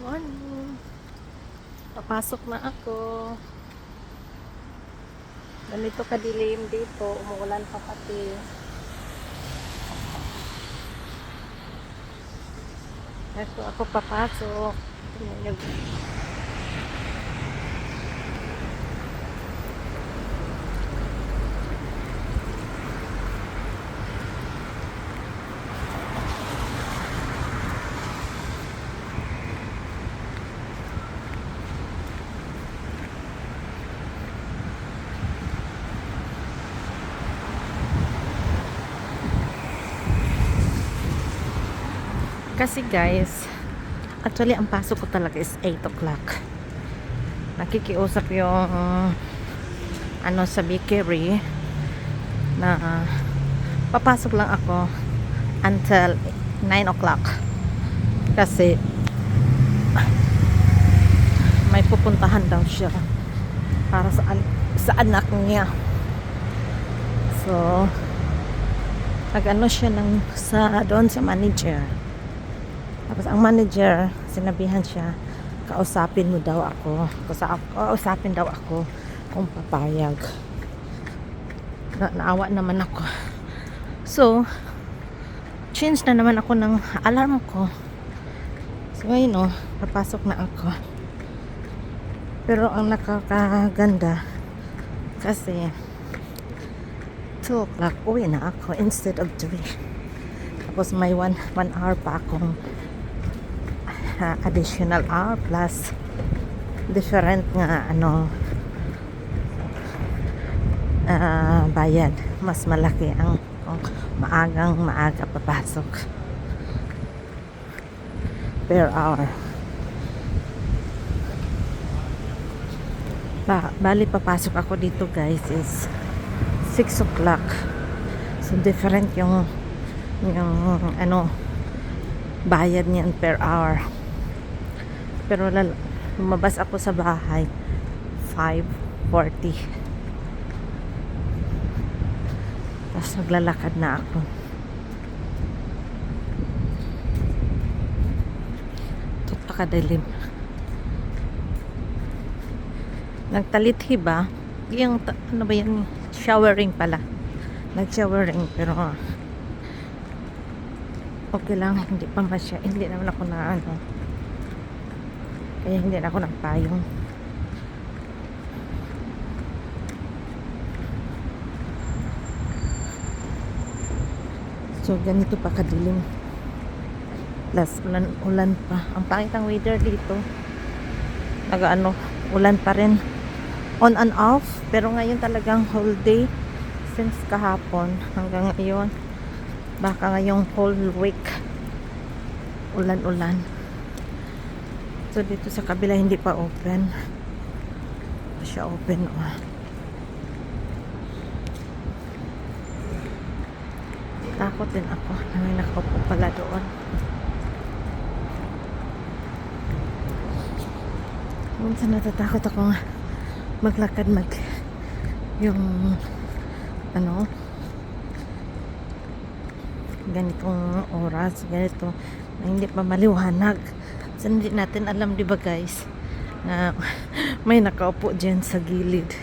Morning. Papasok na ako. Ganito kadilim dito. Umuulan pa pati. Ito ako papasok. Tingnan niyo. Kasi guys, actually ang pasok ko talaga is 8 o'clock. Nakikiusap yung sa bakery na papasok lang ako until 9 o'clock. Kasi may pupuntahan daw siya para sa anak niya. So, nag-ano siya doon sa manager. Tapos ang manager, sinabihan siya, kausapin daw ako kung papayag. Naawa naman ako. So, change na naman ako ng alarm ko. So, ngayon papasok na ako. Pero ang nakakaganda, kasi 2 o'clock uwi na ako instead of 3. Tapos may 1 hour pa akong additional hour plus different nga bayad. Mas malaki ang maaga papasok per hour. Bali papasok ako dito guys is 6 o'clock. So different yung bayad niyan per hour. Pero lumabas ako sa bahay 5:40. Tapos naglalakad na ako. Ito pakadilim. Nagtalithi ba? Yung ano ba yan? Showering pala. Nag-showering pero okay lang, hindi pa hindi naman ako na kaya hindi na ako nagpayong. So ganito pa kadilim, plus ulan pa. Ang pangit ang weather dito, ulan pa rin, on and off. Pero ngayon talagang whole day, since kahapon hanggang ngayon, baka ngayong whole week ulan. So dito sa kabila hindi pa open. Siya open Takot din ako na may nakaupo pala doon. Minsan natatakot ako maglakad yung ganitong oras, ganito na hindi pa maliwanag. So, hindi natin alam, di ba guys, na may nakaupo dyan sa gilid.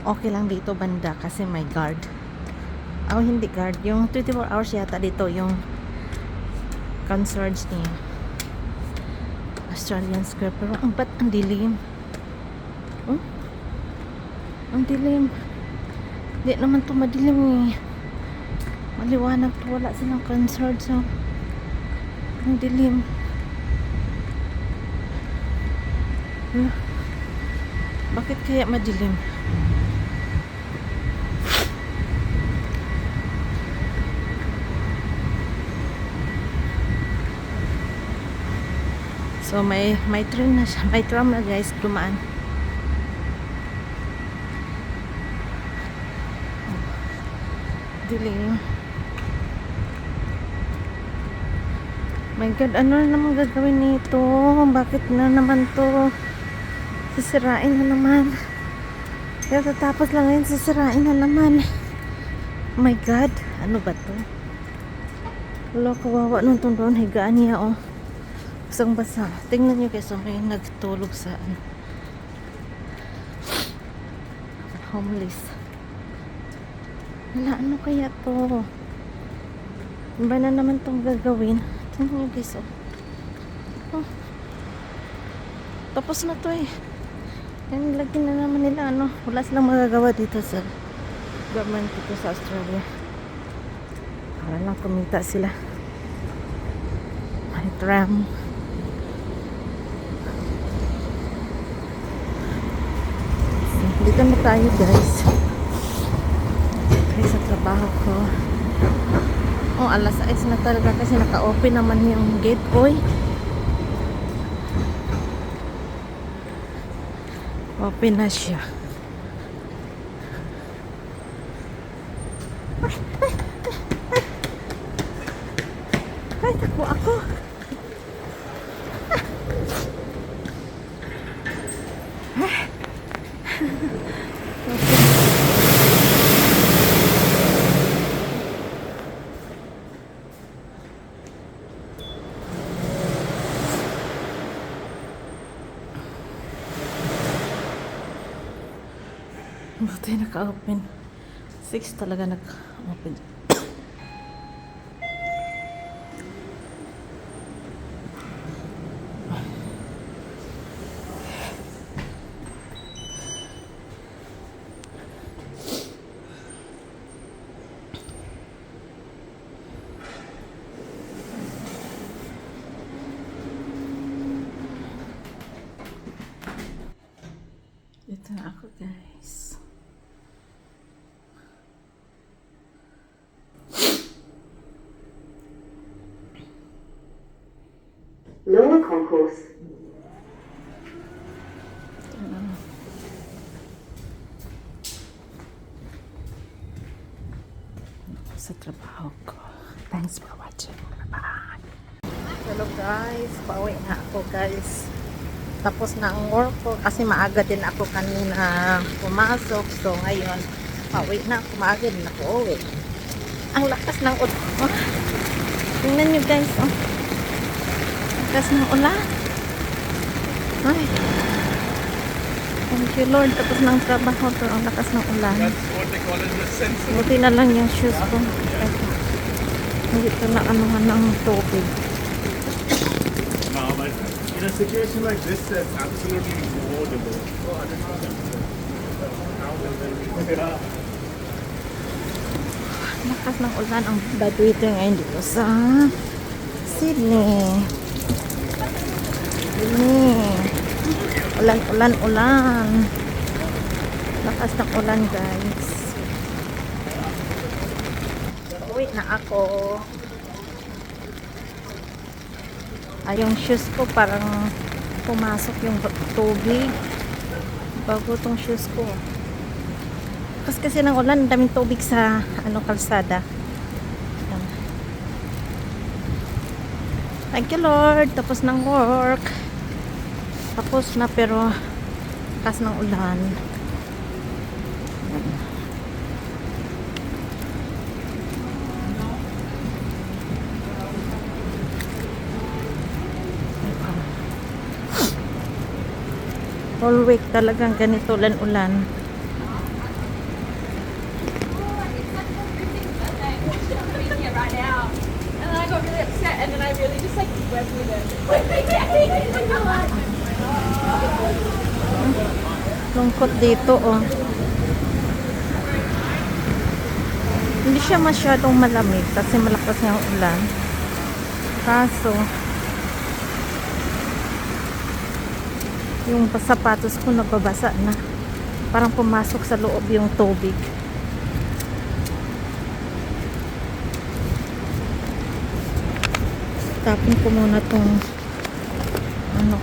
Okay lang dito banda kasi may guard. Hindi guard, yung 24 hours yata dito yung concierge niya. Australian Square. Pero ang dilim. Ang dilim. Hindi naman to madilim maliwanag to, wala silang concierge. So ang dilim. Bakit kaya madilim? So may train na siya, may tram na guys dumaan. Dilim. My God, ano na naman gagawin nito? Bakit na naman to? Sisirain na naman. Kaya tatapos lang ngayon, sisirain na naman. Oh my God, ano ba to? Wala, kawawa nung doon. Higaan niya, oh. Basang basa. Tingnan niyo guys, oh, may nagtulog sa homeless. Wala, ano kaya to? Iba na naman tong gagawin. Tingnan niyo guys, oh. Oh. Tapos na to eh. Yan, lagyan na naman nila, ano. Wala silang magagawa dito sa government dito sa Australia. Para lang kumita sila. May tram. Dito na tayo guys. Kaya sa trabaho ko. Oh, alas 6 na talaga kasi naka-open naman yung gate. Oy. Open na siya. Ay, takbo ako. Buti naka-open. 6 talaga naka-open. Dito na ako guys. Lower concourse. Sa trabaho ko. Thanks for watching. Bye. Hello guys. Pauwi na ako guys. Tapos na ang work ko kasi maaga din ako kanina pumasok. So ngayon, pauwi na ako. Maaga din ako uwi. Ang lakas ng ulan. Oh. Tingnan nyo guys. Oh. Lakas ng ulan. Ay. Thank you Lord. Tapos ng trabaho to. Ang lakas ng ulan. Buti na lang yung shoes ko. Hindi ito na anuhan ng tubig. No, but in a situation like this, it's absolutely avoidable. Yeah. Lakas ng ulan ang bad weather ngayon dito sa Sydney. Ulan, ulan, ulan. Lakas ng ulan guys. Uwi na ako. Ay, yung shoes ko parang pumasok yung tubig. Bago tong shoes ko. Kasi ng ulan, daming tubig sa kalsada. Ayan. Thank you Lord. Tapos ng work. Tapos na pero lakas ng ulan. Ayan. All week talagang ganito ulan-ulan. Lungkot dito, oh. Hindi siya masyadong malamig kasi malakas nga ang ulan. Kaso, yung sapatos ko nagbabasa na. Parang pumasok sa loob yung tubig. Tapon ko muna tong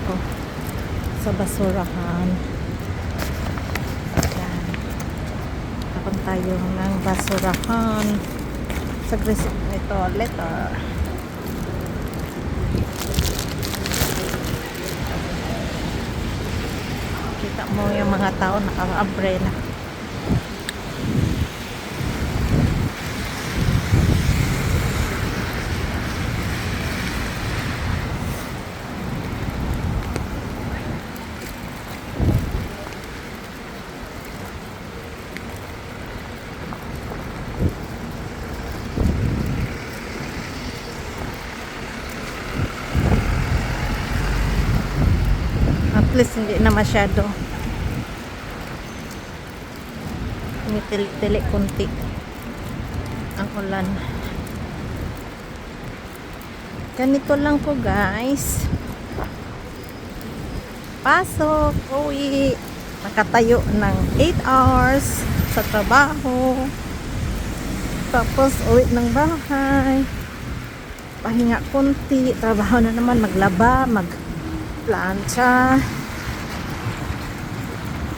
ko sa basurahan. Ayan. Tapon tayo ng basurahan sa ito letter. Kita mo yung mga tao naka-umbrella. At least hindi na masyado. Tili kunti ang ulan. Ganito lang po guys. Pasok, uwi. Nakatayo ng 8 hours sa trabaho. Tapos uwi ng bahay. Pahinga kunti. Trabaho na naman. Maglaba, magplancha,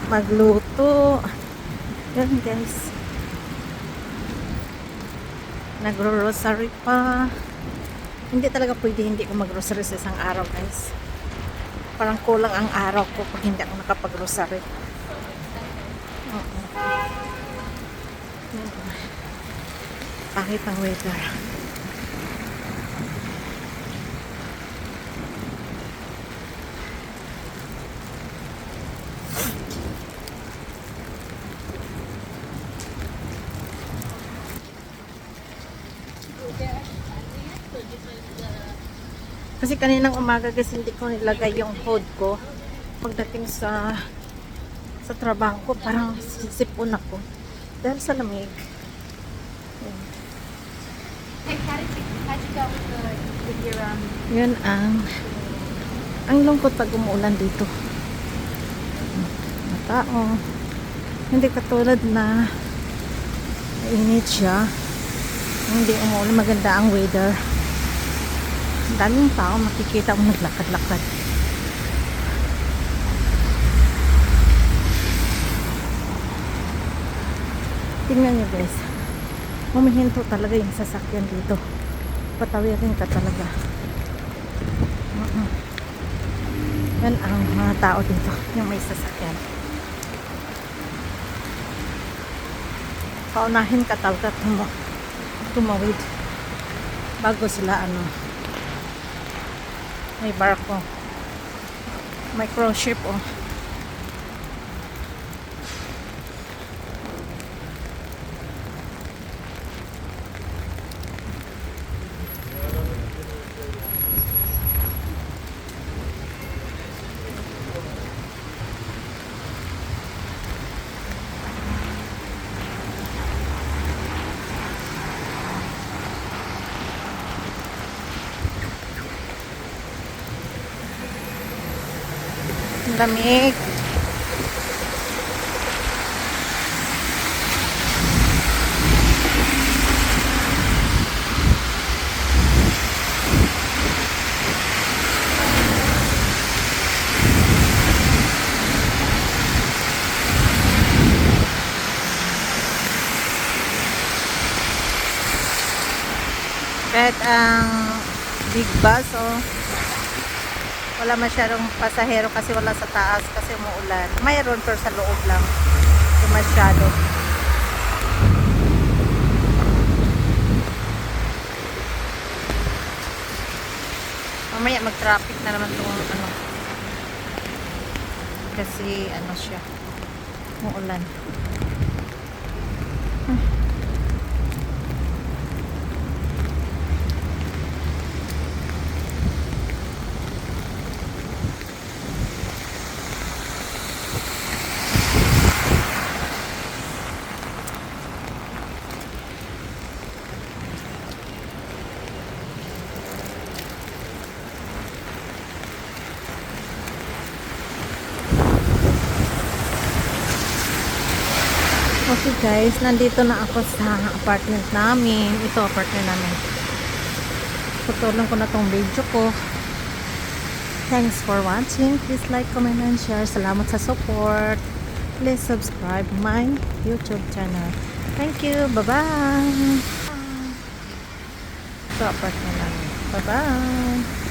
magluto. Yan guys. Nagro-rosary pa. Hindi talaga pwede hindi ko mag-grocery sa isang araw guys. Parang kulang ang araw ko pag hindi ako nakapag-grocery. Pangit ang weather. Kasi kaninang umaga guys hindi ko nilagay yung hood ko. Pagdating sa trabaho ko parang sisipon ako dahil sa lamig. Yun ang lungkot pag umuulan dito. Mga tao hindi katulad na mainit siya, hindi umuulan, maganda ang weather. Daming tao makikita mo naglakad-lakad. Tingnan nyo guys, humihinto talaga yung sasakyan dito. Patawirin ka talaga. Yan ang mga tao dito, yung may sasakyan. Paunahin ka talaga tumawid bago sila may barko, may cruise ship Ang lamig. Kahit ang big bus wala masyadong pasahero kasi wala sa taas kasi umuulan. Mayroon pero sa loob lang. Hindi masyado. Mamaya mag-traffic na naman itong kasi siya. Umuulan. Okay guys, nandito na ako sa apartment namin. Ito apartment namin. Tutulong ko na tong video ko. Thanks for watching. Please like, comment, and share. Salamat sa support. Please subscribe my YouTube channel. Thank you. Bye-bye. Ito apartment namin. Bye-bye.